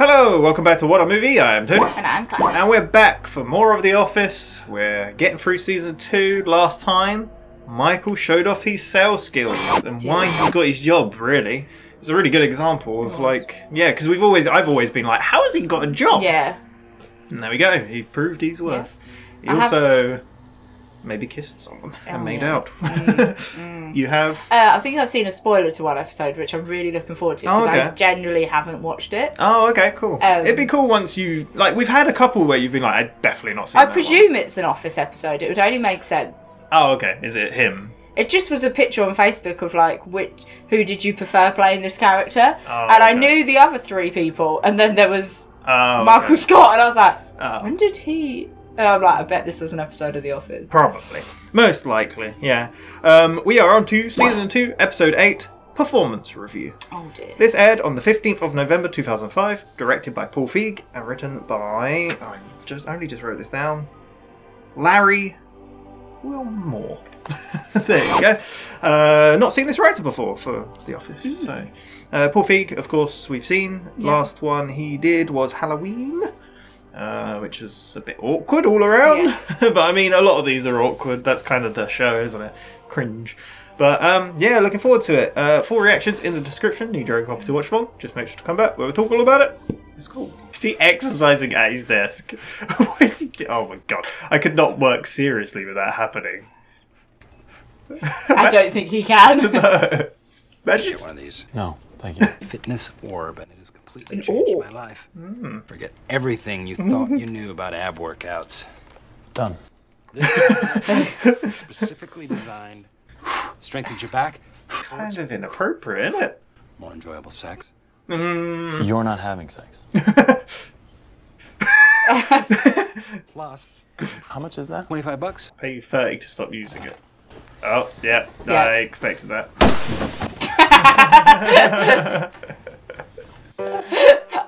Hello, welcome back to What a Movie. I am Tony. And I'm Clutz. And we're back for more of The Office. We're getting through season 2. Last time, Michael showed off his sales skills and why he got his job, really. It's a really good example of because I've always been like, how has he got a job? Yeah. And there we go, he proved his worth. Yeah. He also maybe kissed someone and made out. You have? I think I've seen a spoiler to one episode, which I'm really looking forward to, because I genuinely haven't watched it. Oh, okay, cool. It'd be cool once you... we've had a couple where you've been like, I've definitely not seen that. I presume it's an Office episode. It would only make sense. Oh, okay. Is it him? It just was a picture on Facebook of, who did you prefer playing this character? Oh, and I knew the other 3 people, and then there was Michael Scott, and I was like, when did he... And I'm like, I bet this was an episode of The Office. Probably. Most likely, yeah. We are on to Season 2, Episode 8, Performance Review. Oh dear. This aired on the 15th of November 2005, directed by Paul Feig, and written by... I only just wrote this down. Larry Wilmore. There you go. Not seen this writer before for The Office. So, Paul Feig, of course, we've seen. Yeah. Last one he did was Halloween. Which is a bit awkward all around. Yes. But I mean, a lot of these are awkward. That's kind of the show, isn't it? Cringe. But yeah, looking forward to it. Full reactions in the description. Need your own copy to watch along. Just make sure to come back where we talk all about it. It's cool. Is he exercising at his desk? What is he doing? Oh my god. I could not work seriously with that happening. I don't think he can. No. Imagine one of these. No, thank you. Fitness orb, and it has completely changed my life. Forget everything you thought you knew about ab workouts. Done. This is specifically designed, strengthens your back. kind of inappropriate, isn't it? More enjoyable sex. You're not having sex. Plus, how much is that? $25. Pay you 30 to stop using it. Oh, yeah. I expected that.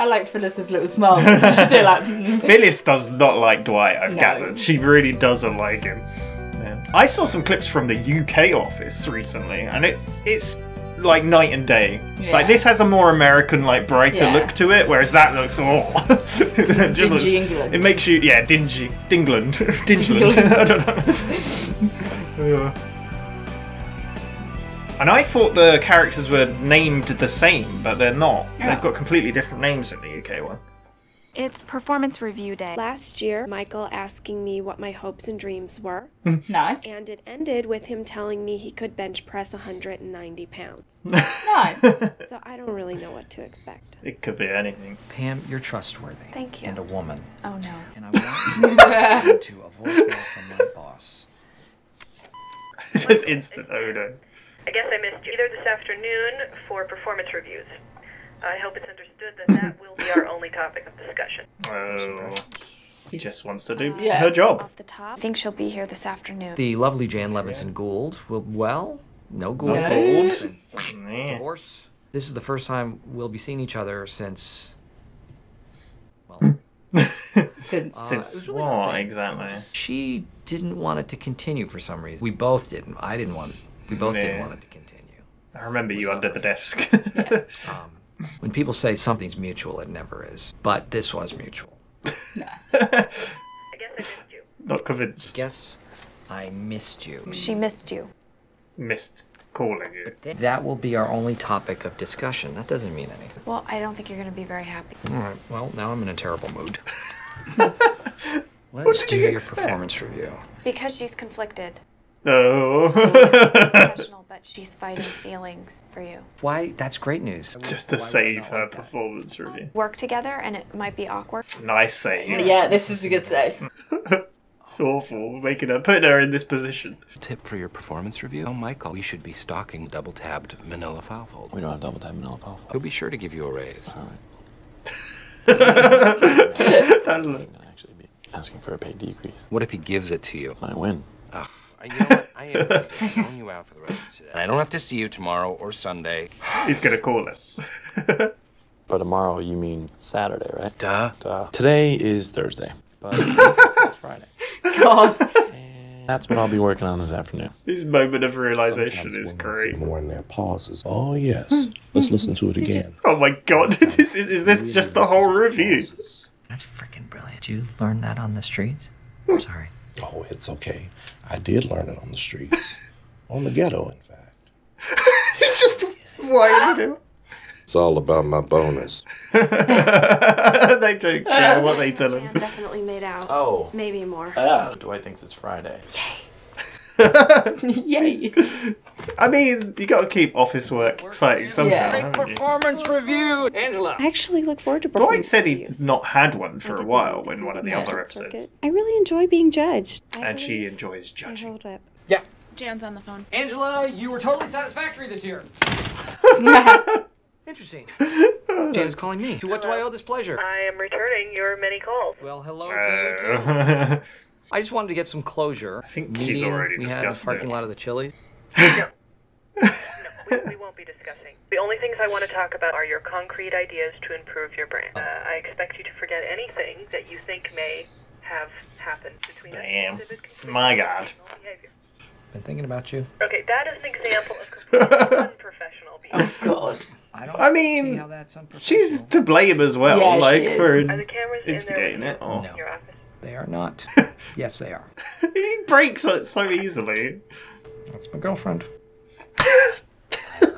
I like Phyllis's little smile. She's still like... Phyllis does not like Dwight, I've gathered. She really doesn't like him. Yeah. I saw some clips from the UK office recently, and it's like night and day. Yeah. Like, this has a more American, brighter look to it, whereas that looks, it just dingy England. It makes you, dingy. Dingland. Dingland. I don't know. And I thought the characters were named the same, but they're not. Oh. They've got completely different names in the UK one. It's performance review day. Last year, Michael asking me what my hopes and dreams were. Nice. And it ended with him telling me he could bench press 190 pounds. Nice. So I don't really know what to expect. It could be anything. Pam, you're trustworthy. Thank you. And a woman. Oh no. And I want you to a voicemail from my boss. Just instant Odo. I guess I missed you either this afternoon for performance reviews. I hope it's understood that will be our only topic of discussion. Oh, he just wants to do her job. Off the top, I think she'll be here this afternoon. The lovely Jan Levinson Gould will, no Gould. No Gould. Of course. This is the first time we'll be seeing each other since, Since really what, exactly? She didn't want it to continue for some reason. We both didn't. I didn't want it. We both didn't want it to continue. I remember you under the desk. When people say something's mutual, it never is. But this was mutual. Nice. I guess I missed you. Not convinced. Guess I missed you. She missed you. Missed calling you. That will be our only topic of discussion. That doesn't mean anything. Well, I don't think you're going to be very happy. All right. Well, now I'm in a terrible mood. Let's do your performance review. Because she's conflicted. Oh. She's professional, but she's fighting feelings for you. Why? That's great news. Just to save her performance review. Work together, and it might be awkward. Nice save. Yeah, this is a good save. It's awful, putting her in this position. Tip for your performance review? Oh, Michael, we should be stocking double-tabbed manila file fold. We don't have double-tabbed manila file fold. He'll be sure to give you a raise. All right. I'm going to actually be asking for a pay decrease. What if he gives it to you? I win. Ugh. You know what? I am throwing you out for the rest of today. I don't have to see you tomorrow or Sunday. He's going to call it. But tomorrow, you mean Saturday, right? Duh. Today is Thursday, but it's Friday. God. That's what I'll be working on this afternoon. His moment of realization is great. More in their pauses. Oh yes. Let's listen to it again. Oh my god, is this just the whole review? That's freaking brilliant. Did you learn that on the streets? I'm sorry. Oh, it's okay. I did learn it on the streets. On the ghetto, in fact. He's just whining him. It's all about my bonus. They don't care what they tell him. Jan definitely made out. Oh. Maybe more. Dwight thinks it's Friday. Yay. I mean, you gotta keep office work exciting somehow. Yeah. Performance review, Angela. I actually look forward to Dwight performance said he'd reviews. not had one for a while in one of the other Circuit. episodes. I really enjoy being judged. And she enjoys judging. Hold up. Yeah. Jan's on the phone. Angela, you were totally satisfactory this year. Interesting. Jan is calling me. To what do I owe this pleasure? I am returning your many calls. Well, hello to you too. I just wanted to get some closure. I think she's already we had in the discussed parking it. lot of the Chili's. No, we won't be discussing. The only things I want to talk about are your concrete ideas to improve your brand. I expect you to forget anything that you think may have happened between us. Damn. Exhibit complete My god. professional behavior. Been thinking about you. Okay, that is an example of completely unprofessional behavior. Oh god. I mean, see how that's unprofessional. she's to blame as well, Yeah, like, she is. for Are the cameras instigating in there it. Oh. in your office? They are not. Yes, they are. He breaks it so easily. That's my girlfriend.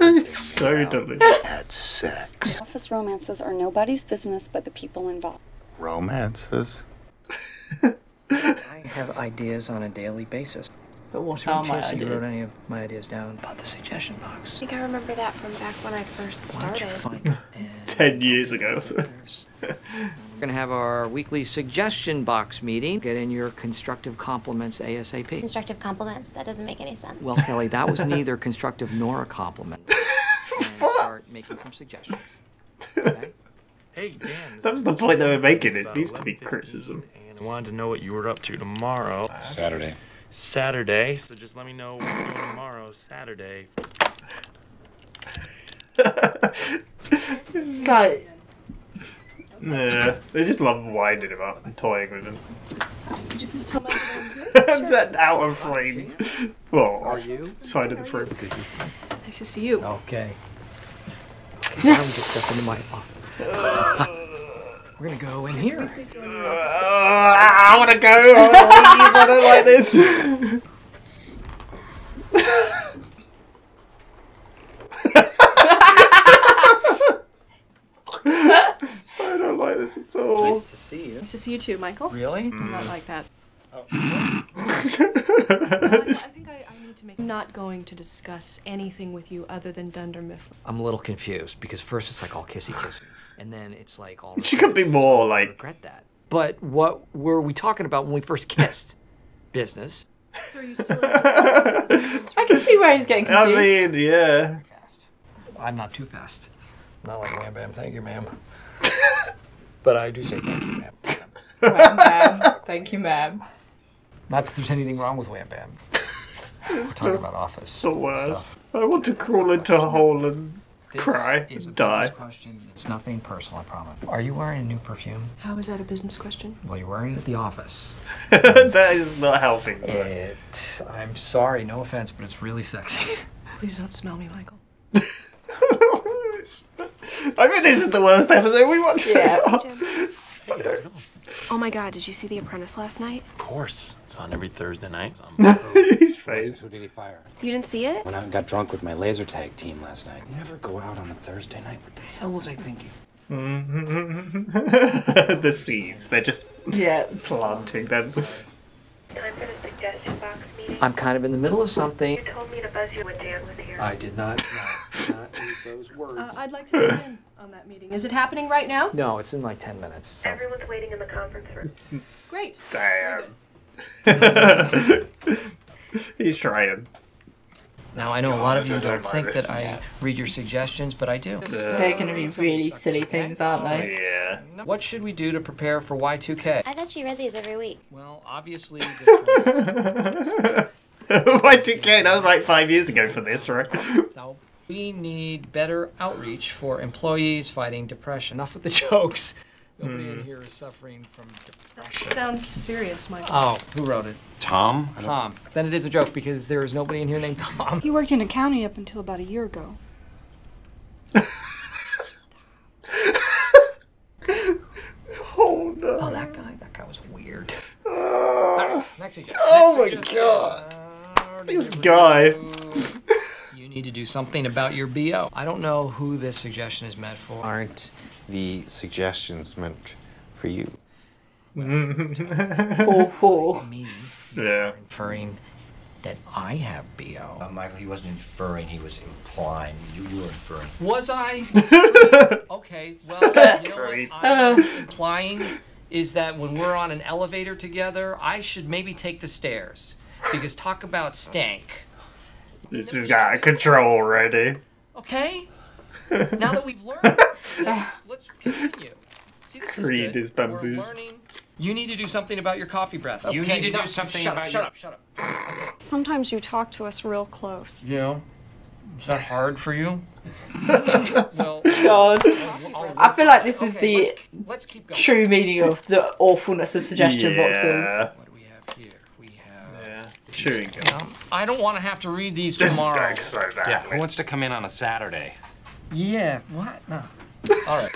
It's so delicious. Had sex. Office romances are nobody's business but the people involved. Romances. I have ideas on a daily basis. But what are my You wrote ideas? any of my ideas down about the suggestion box? I think I remember that from back when I first Why don't you started. find it? 10 years ago. We're going to have our weekly suggestion box meeting. Get in your constructive compliments ASAP. Constructive compliments? That doesn't make any sense. Well, Kelly, that was neither constructive nor a compliment. And start making some suggestions. Okay? Hey, Dan. That was the point they were making. It needs to be criticism. And I wanted to know what you were up to tomorrow. Saturday. So just let me know what you're doing tomorrow, Saturday. It's like... Yeah, they just love winding him up and toying with him. Could you please tell my That out of frame. Well, Are you? side of the frame. Good to see you. Nice to see you. Okay. Now we just step into my We're gonna go in here. I want to go. I want to leave. I don't like this. I don't like this at all. Nice to see you. Nice to see you too, Michael. Really? I'm not like that. I think I need to make. I'm not going to discuss anything with you other than Dunder Mifflin. I'm a little confused because first it's like all kissy, and then it's like all. She could be more like. Regret that. But what were we talking about when we first kissed? Business. So are you still? I can see where he's getting I confused. mean, yeah. Fast. I'm not too fast. Not like wham bam. Thank you, ma'am. But I do say thank you, ma'am. Wham bam. Thank you, ma'am. Not that there's anything wrong with wham bam. We're talking about office The worst. stuff. I want to crawl into a hole and cry Is a and die. business question. It's nothing personal, I promise. Are you wearing a new perfume? How is that a business question? Well, you're wearing it at the office. That is not how things work. I'm sorry, no offense, but it's really sexy. Please don't smell me, Michael. I mean, this is the worst episode we watched. Yeah. Oh my god, did you see The Apprentice last night? Of course. It's on every Thursday night. His face. Who did he fire? You didn't see it? Went out and got drunk with my laser tag team last night. Never go out on a Thursday night. What the hell was I thinking? The seeds, they're just planting them. Time for the suggestion box meeting. I'm kind of in the middle of something. You told me to buzz you when Jan was here. I did not use those words. I'd like to sit in on that meeting. Is it happening right now? No, it's in like 10 minutes. So. Everyone's waiting in the conference room. Great. Damn. He's trying. Now, I know a lot of you I don't like think this. that I read your suggestions, but I do. They're going to be really silly things, aren't they? Yeah. What should we do to prepare for Y2K? I thought you read these every week. Well, obviously, this one Y2K, that was like 5 years ago for this, right? So we need better outreach for employees fighting depression. Enough with the jokes. Nobody in here is suffering from That depression. sounds serious, Michael. Oh, who wrote it? Tom? Tom. Then it is a joke because there is nobody in here named Tom. He worked in accounting up until about a year ago. Oh no. Oh, that guy was weird. Next suggestion. Oh my god. This guy. You need to do something about your BO. I don't know who this suggestion is meant for. Aren't the suggestions meant for you? Me. Yeah. Inferring that I have BO. Michael, he wasn't inferring, he was implying. You were inferring. Was I? Okay, well, you know what I'm implying is that when we're on an elevator together, I should maybe take the stairs. Because talk about stank. This has got control already. Okay? Now that we've learned, let's continue. See, this is Read good. his bamboos. We're learning. You need to do something about your coffee breath. Okay, You need to do something about your... Shut up. Sometimes you talk to us real close. Yeah. Is that hard for you? Well, God. I feel like this is the let's keep going. true meaning of the awfulness of suggestion boxes. What do we have here? We have... Chewing gum. I don't want to have to read these This tomorrow. is going so bad. Yeah, who wants to come in on a Saturday? Yeah, what? No. All right.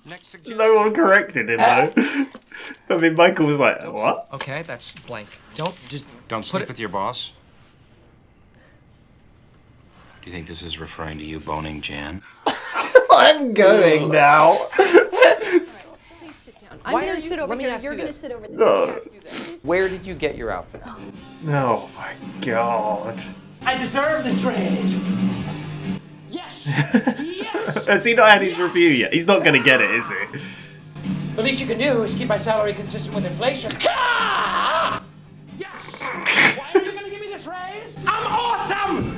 Next suggestion. No one corrected him though. I mean, Michael was like, what? Okay, that's blank. Don't sleep with your boss? Do you think this is referring to you boning Jan? I'm going now. Please sit down. I'm going to sit over here. You're going to sit over there. Where did you get your outfit? Oh my god. I deserve this raise. Yes! Yes! Has he not had his review yet? He's not going to get it, is he? The least you can do is keep my salary consistent with inflation. Ah! Yes! Why are you going to give me this raise? I'm awesome!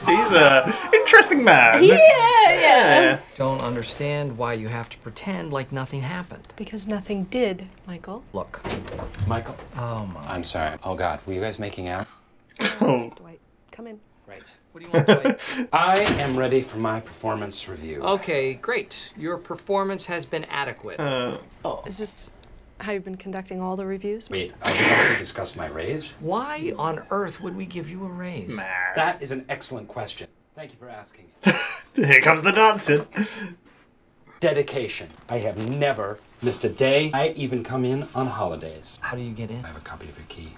He's a interesting man. Yeah. Don't understand why you have to pretend like nothing happened. Because nothing did, Michael. Look. Michael. Oh my. I'm sorry. Oh God, were you guys making out? Oh. Dwight, come in. Right. What do you want, Dwight? I am ready for my performance review. Okay, great. Your performance has been adequate. Is this how you've been conducting all the reviews? Wait, I would like to discuss my raise. Why on earth would we give you a raise? That is an excellent question. Thank you for asking. Here comes the dancing. Dedication. I have never missed a day. I even come in on holidays. How do you get in? I have a copy of your key.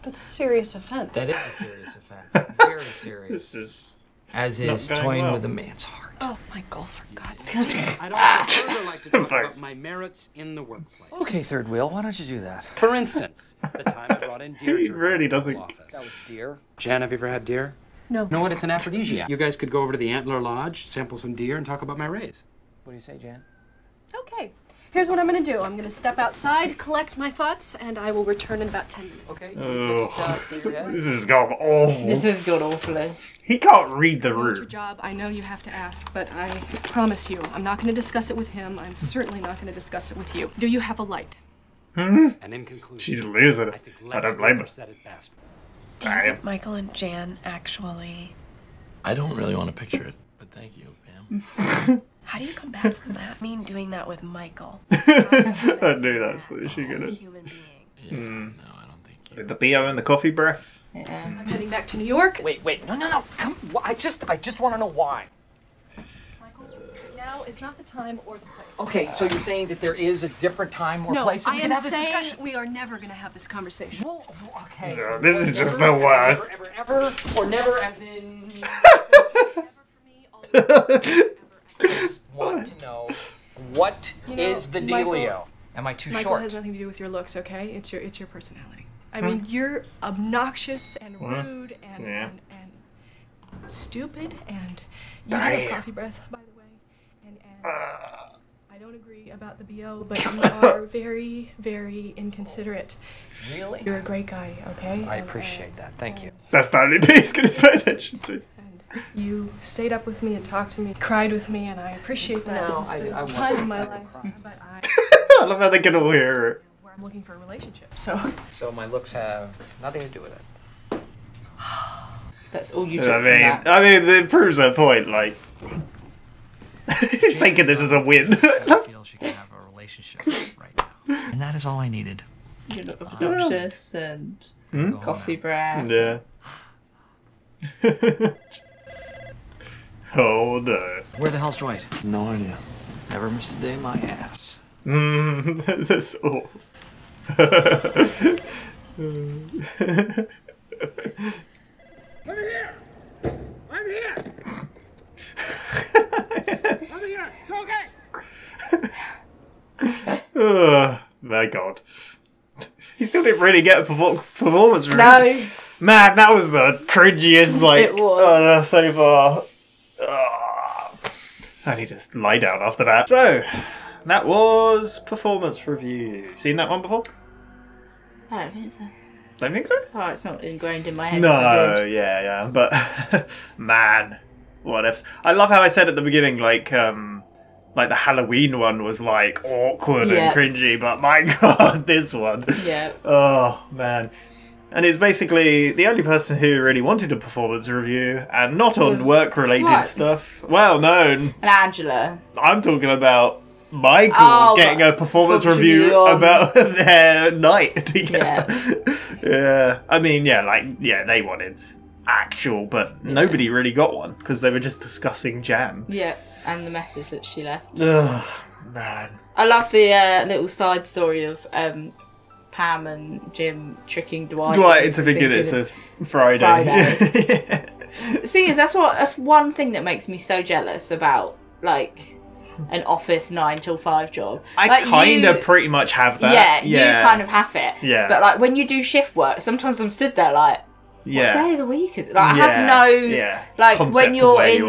That's a serious offense. That is a serious offense. Very serious. This is... As is not going toying well. with a man's heart. Oh, Michael, for God's sake. I'd also further like to talk about my merits in the workplace. Okay, third wheel, why don't you do that? For instance, the time I brought in deer He jerky really to the doesn't... office. That was deer. Jan, have you ever had deer? No. Know what? It's an aphrodisiac. You guys could go over to the Antler Lodge, sample some deer, and talk about my raise. What do you say, Jan? Okay. Here's what I'm going to do. I'm going to step outside, collect my thoughts, and I will return in about 10 minutes. Okay. This has gone awful. This has gone awfully. He can't read the It's your room. job. I know you have to ask, but I promise you, I'm not going to discuss it with him. I'm certainly not going to discuss it with you. Do you have a light? And in conclusion, She's losing it. I don't blame her. said it best. Damn. Michael and Jan actually... I don't really want to picture it, but thank you, Pam. How do you come back from that? I mean, doing that with Michael. I knew that's what she As a gonna. human being. Yeah, no, I don't think you. With the BO and the coffee breath. Yeah. I'm heading back to New York. Wait, no, come, I just want to know why. Michael, now is not the time or the place. Okay, so you're saying that there is a different time or No, place that I we can am have this saying discussion? we are never going to have this conversation. Well, okay. No, this is just the worst. Ever, or never as in... Never for me, I just want to know, what is the dealio? Michael, Am I too Michael short? has nothing to do with your looks, okay? It's your personality. I mean, you're obnoxious and rude and stupid, and you do have coffee breath, by the way. And I don't agree about the BO, but you are very, very inconsiderate. Really? You're a great guy, okay? I appreciate that. Thank you. That's the only bit he's gonna pay attention to. You stayed up with me and talked to me, cried with me, and I appreciate that. No, It's I a time in my life, cry. but I love how they can all hear it. where I'm looking for a relationship, so... So my looks have nothing to do with it. That's all you took from that. I mean, it proves her point. Like, he's thinking this is a win. I feel she can have a relationship right now. And that is all I needed. You look obnoxious and coffee breath. Yeah. Oh no. Where the hell's Dwight? No idea. Never missed a day in my ass. That's all. I'm here! I'm here! I'm here! It's okay! Oh, my God. He still didn't really get a performance review. No. Man, that was the cringiest, like, It was. so far. I need to lie down after that. So, that was performance review. Seen that one before? I don't think so. Don't think so? Oh, it's not ingrained in my head. No, yeah, but man, what ifs. I love how I said at the beginning, like the Halloween one was like awkward and cringy, but my God, this one. Yeah. Oh man. And it's basically the only person who really wanted a performance review and not on work-related stuff. Well, no. And Angela. I'm talking about Michael getting a performance review about their night together. Yeah. I mean, they wanted actual, but nobody really got one because they were just discussing Jam. Yeah, and the message that she left. Ugh, man. I love the little side story of Pam and Jim tricking Dwight into thinking it's a Friday. Yeah. The thing is, that's one thing that makes me so jealous about an office 9 till 5 job. I kind of pretty much have that. Yeah, you kind of have it. Yeah. But when you do shift work, sometimes I'm stood there what day of the week is it? I have no when you're in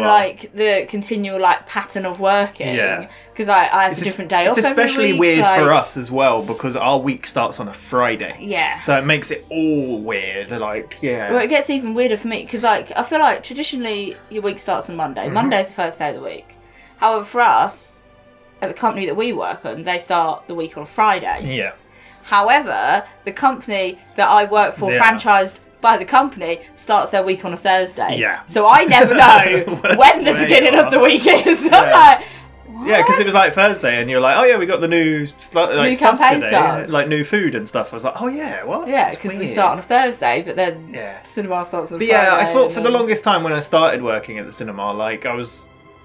the continual pattern of working. Yeah. Because I have a different day off. It's especially weird for us as well because our week starts on a Friday. Yeah. So it makes it all weird. Well, it gets even weirder for me because I feel like traditionally your week starts on Monday. Monday's the first day of the week. However, for us, at the company that we work on, they start the week on a Friday. Yeah. However, the company that I work for, franchised by the company, starts their week on a Thursday. Yeah. So I never know when the beginning of the week is. I'm like, what? Yeah, because it was Thursday, and you're like, oh yeah, we got the new stuff campaign today, starts. new food and stuff. I was like, oh yeah, what? Yeah, because we start on a Thursday, but then cinema starts on Friday. Yeah, I thought for the longest time when I started working at the cinema,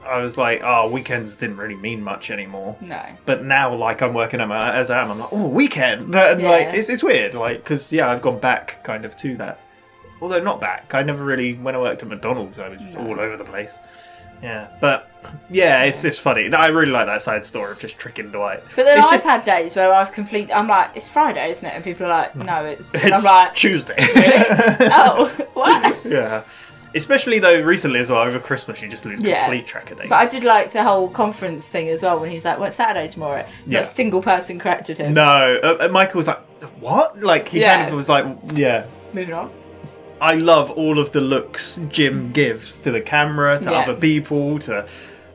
I was like, oh, weekends didn't really mean much anymore. No. But now, I'm working as I am, I'm like, oh, weekend! And, it's weird, because, I've gone back, kind of, to that. Although, not back. I never really, when I worked at McDonald's, I was all over the place. Yeah. But, it's just funny. I really like that side story of just tricking Dwight. But then I've had days where I'm like, it's Friday, isn't it? And people are like, no, it's... And I'm like... Tuesday. Really? Oh, what? Yeah. Especially though recently as well, over Christmas you just lose complete track of days. But I did like the whole conference thing as well when he's like, it's Saturday tomorrow. Not a single person corrected him. No, Michael was like, what? He kind of was like, Moving on. I love all of the looks Jim gives to the camera, to other people, to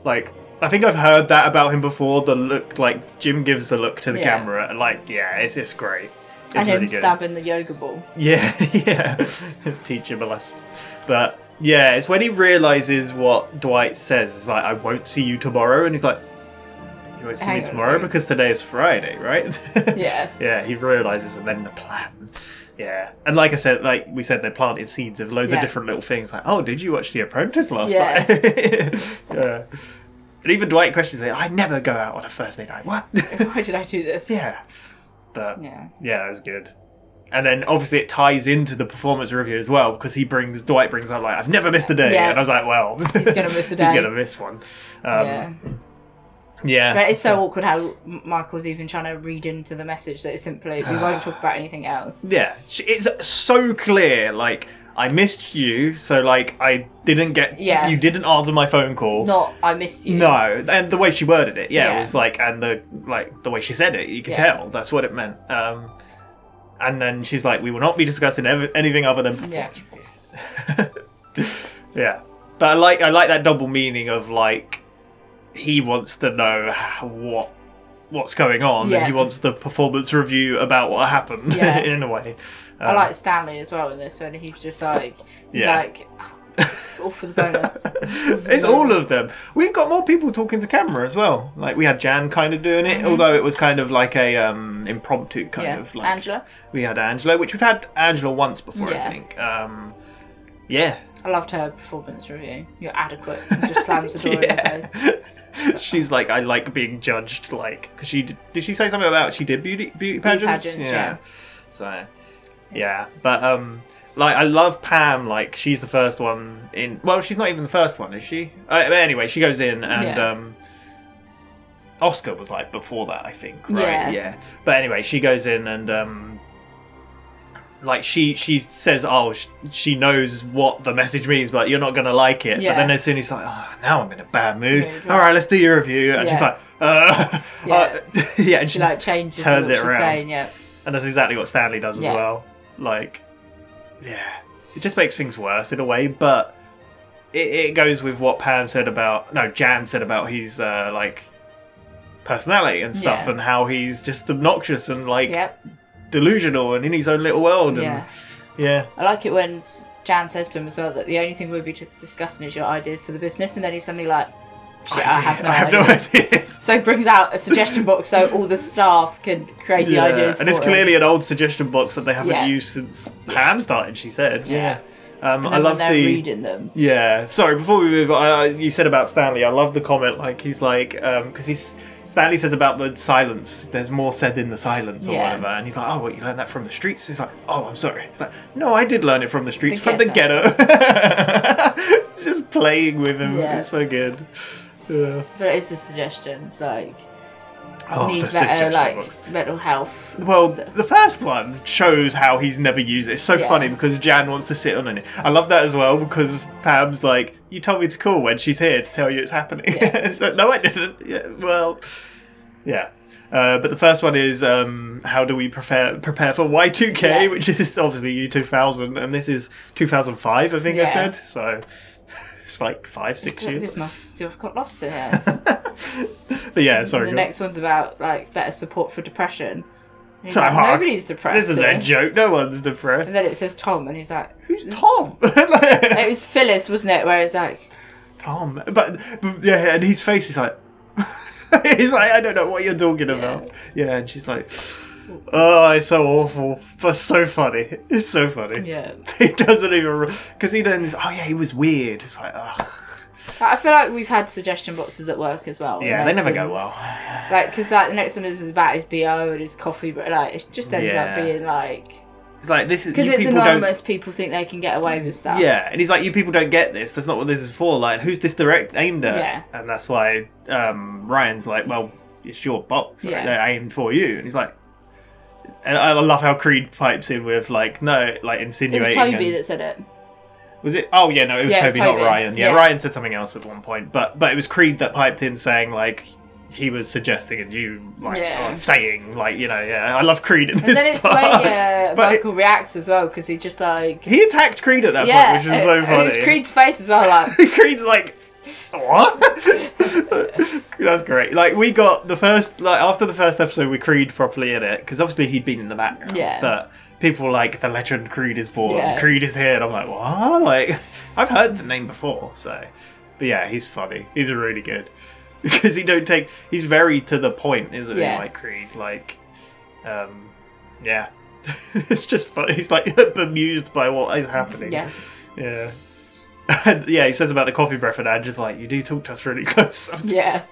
I think I've heard that about him before, the look, Jim gives the look to the camera, it's just great. It's and him really good. stabbing the yoga ball. Yeah. Teach him a lesson. But it's when he realises what Dwight says. It's I won't see you tomorrow. And he's like, you won't see me tomorrow because today is Friday, right? Yeah. Yeah, he realises and then the plan. Yeah. And like I said, we said, they planted seeds of loads of different little things. Oh, did you watch The Apprentice last night? Yeah. And even Dwight questions it. I never go out on a Thursday night. What? Why did I do this? Yeah. But that was good. And then obviously it ties into the performance review as well because Dwight brings up I've never missed a day, and I was like, well, he's gonna miss a day. He's gonna miss one. Yeah. But it's so awkward how Michael's even trying to read into the message that it's simply we won't talk about anything else. Yeah, it's so clear. I missed you, so I didn't get. Yeah. You didn't answer my phone call. Not I missed you. No, and the way she worded it, it was and the way she said it, you could tell that's what it meant. And then she's like, we will not be discussing anything other than performance review. Yeah. But I like that double meaning of he wants to know what's going on and he wants the performance review about what happened in a way. I like Stanley as well in this when he's just It's all for the bonus. It's all of them. We've got more people talking to camera as well. Like we had Jan kind of doing it, although it was kind of like a impromptu kind of like Angela. We had Angela, which we've had Angela once before, I think. Yeah. I loved her performance review. You're adequate. And just slams the door in your face. She's like, I like being judged, like, because she did she say something about she did beauty pageants? Yeah. So, yeah, but like I love Pam. Like she's the first one in. Well, she's not even the first one, is she? But anyway, she goes in and Oscar was like before that, I think. Right? Yeah. But anyway, she goes in and like she says, oh, she knows what the message means, but you're not gonna like it. But then as soon as he's like, oh, now I'm in a bad mood. All right, let's do your review. And she's like, and she like changes, turns it around. Saying, and that's exactly what Stanley does as well. Like, it just makes things worse in a way, but it goes with what Jan said about his like personality and stuff, and how he's just obnoxious and like delusional and in his own little world. And I like it when Jan says to him as well that the only thing we'll be discussing is your ideas for the business, and then he's suddenly like, shit, I have no ideas. So he brings out a suggestion box so all the staff can create the ideas and it's clearly an old suggestion box that they haven't used since Pam started, she said. I love reading them. Yeah, sorry, before we move on, you said about Stanley, I love the comment, like he's like, because Stanley says about the silence, there's more said in the silence or whatever, and he's like, oh, what, you learned that from the streets? He's like, oh, I'm sorry. He's like, no, I did learn it from the streets, from the ghetto. Just playing with him, it's so good. Yeah. But it is the suggestions, like, need better, like, mental health. Well, the first one shows how he's never used it. It's so funny because Jan wants to sit on it. I love that as well because Pam's like, you told me to call when she's here to tell you it's happening. It's like, no, I didn't. But the first one is how do we prepare for Y2K, which is obviously U2000, and this is 2005, I think I said. So it's like 5-6 years. This must have got lost in here. But yeah, sorry. The next one's about like better support for depression. So like, nobody's depressed. This is a joke. No one's depressed. And then it says Tom, and he's like, "Who's Tom?" It was Phyllis, wasn't it? Where it's like, Tom, but yeah, and his face is like, he's like, I don't know what you're talking about. Yeah, and she's like, oh, it's so awful, but so funny. It's so funny. Yeah, he doesn't even because he then is, oh yeah, he was weird. It's like, ugh. I feel like we've had suggestion boxes at work as well. Yeah, they never go well. Like, because like the next one is about his BO and his coffee, but like it just ends up being like. It's like this is because it's anonymous. People think they can get away with stuff. Yeah, and he's like, you people don't get this. That's not what this is for. Like, who's this direct aimed at? Yeah, and that's why Ryan's like, well, it's your box. Right? They're aimed for you. And he's like, and I love how Creed pipes in with like, no, like insinuating. It was Toby that said it. Was it? Oh yeah, no, it was Toby, not Ryan. Yeah, Ryan said something else at one point, but it was Creed that piped in saying like he was suggesting and you like saying like, you know, I love Creed in this. And then it's where Michael reacts as well because he just like he attacked Creed at that point, which was so funny. It was Creed's face as well, like Creed's like, what? That's great. Like we got the first after the first episode with Creed properly in it because obviously he'd been in the background. Yeah, but. People like the legend Creed is born. Yeah. Creed is here, and I'm like, what? Like, I've heard the name before, so. But yeah, he's funny. He's really good because he's very to the point, isn't he? Like Creed, like, yeah. It's just funny. He's like bemused by what is happening. Yeah. And yeah, he says about the coffee breath, and I'm just like, you do talk to us really close sometimes. Yeah.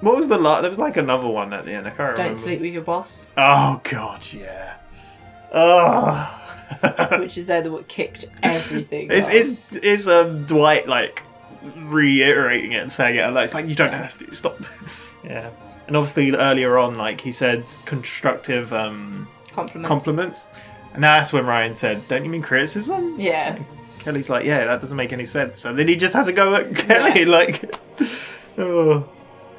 What was the there was like another one at the end. I can't remember. Don't sleep with your boss. Oh god, yeah. Oh. Which is there that kicked everything. Is Dwight like reiterating it and saying it? Like, it's like you don't have to stop. Yeah. And obviously earlier on, like he said, constructive compliments, and that's when Ryan said, "Don't you mean criticism?" Yeah. And Kelly's like, "Yeah, that doesn't make any sense." And then he just has a go at Kelly, like, oh.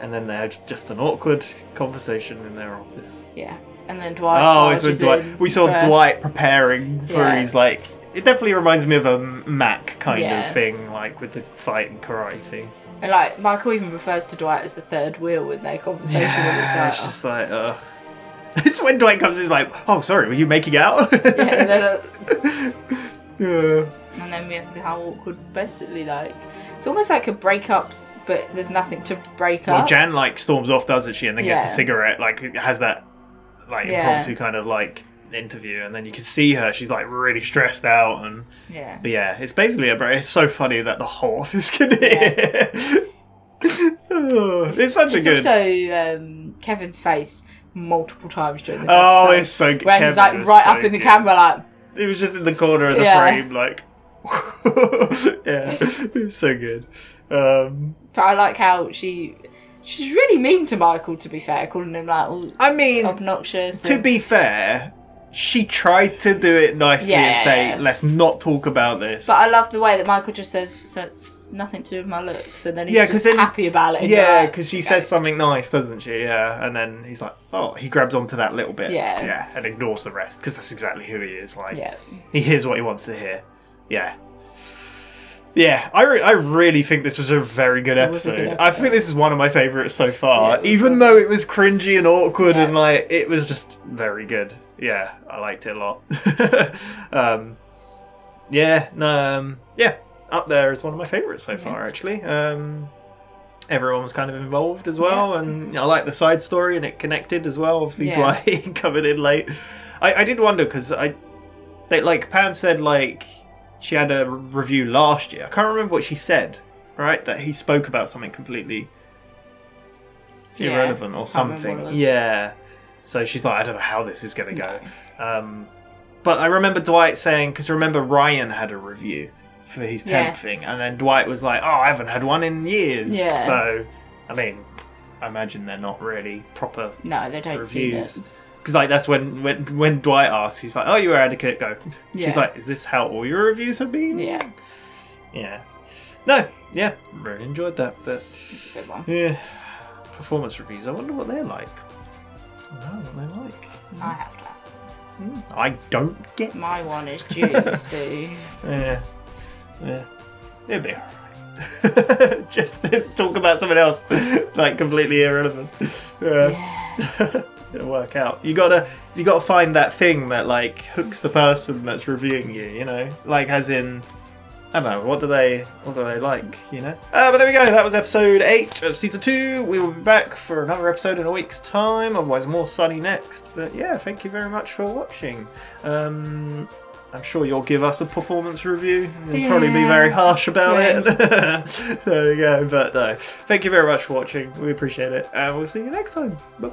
And then they had just an awkward conversation in their office. Yeah. And then Dwight. Oh, it's with Dwight. We saw Dwight preparing for his, like... It definitely reminds me of a Mac kind of thing, like with the fight and karate thing. And, like, Michael even refers to Dwight as the third wheel in their conversation. Yeah, it's just like, ugh. It's when Dwight comes in, he's like, oh, sorry, were you making out? Yeah, Yeah. And then we have how awkward, basically, like it's almost like a breakup, but there's nothing to break up. Well, Jan like storms off, doesn't she? And then gets a cigarette, like has that like impromptu kind of like interview, and then you can see her. She's like really stressed out, and but yeah, it's basically it's so funny that the whole office can hear. It's such a good. Also, Kevin's face multiple times during this episode. Oh, it's so good. Where he's like right up in the camera, like he was just in the corner of the frame, like yeah, it's so good. But I like how she's really mean to Michael, to be fair, calling him like obnoxious. To be fair, she tried to do it nicely and say, let's not talk about this. But I love the way that Michael just says, so it's nothing to do with my looks, and then he's just happy about it. Yeah, because she says something nice, doesn't she? Yeah, and then he's like, oh, he grabs onto that little bit. Yeah, and ignores the rest, because that's exactly who he is. Like, he hears what he wants to hear. Yeah. Yeah, I really think this was a very good episode. I think this is one of my favourites so far, even though it was cringy and awkward and like it was just very good. Yeah, I liked it a lot. Up there is one of my favourites so far, actually. Everyone was kind of involved as well, and I like the side story and it connected as well. Obviously, Dwight coming in late. I did wonder because like Pam said, like. She had a review last year. I can't remember what she said, right? That he spoke about something completely irrelevant or something. Yeah. So she's like, I don't know how this is going to go. But I remember Dwight saying, because remember Ryan had a review for his 10th thing. And then Dwight was like, oh, I haven't had one in years. Yeah. So, I mean, I imagine they're not really proper they don't reviews. See it. Because like that's when Dwight asks, he's like, "Oh, you were Etiquette, go." She's like, "Is this how all your reviews have been?" Yeah. Yeah. No. Yeah. Really enjoyed that, but it's a good one. Yeah. Performance reviews. I wonder what they're like. I don't know what they're like. I have to have them. I don't get. My one is juicy. Yeah. It'll be alright. just talk about something else, like completely irrelevant. Yeah. It'll work out. You gotta find that thing that like hooks the person that's reviewing you, you know? Like as in I don't know, what do they like, you know? But there we go, that was episode 8 of season 2. We will be back for another episode in a week's time, otherwise more sunny next. But yeah, thank you very much for watching. I'm sure you'll give us a performance review. You'll probably be very harsh about it. There we go. But no, thank you very much for watching. We appreciate it. And we'll see you next time. Bye-bye.